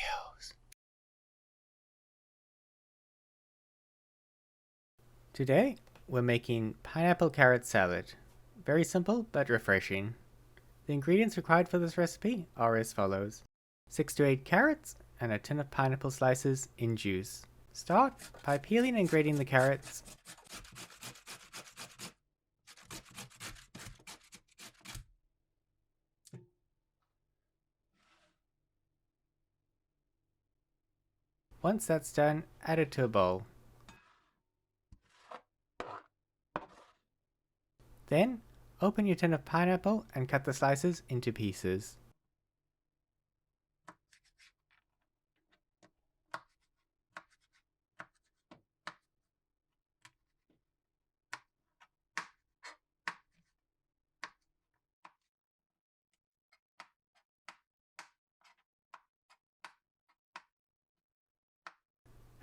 videos. Today, we're making pineapple carrot salad. Very simple but refreshing. The ingredients required for this recipe are as follows: 6 to 8 carrots and a tin of pineapple slices in juice. Start by peeling and grating the carrots. Once that's done, add it to a bowl. Then, open your tin of pineapple and cut the slices into pieces.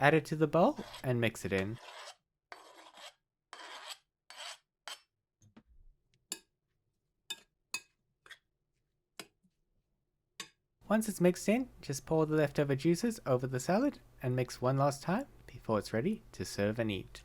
Add it to the bowl and mix it in. Once it's mixed in, just pour the leftover juices over the salad and mix one last time before it's ready to serve and eat.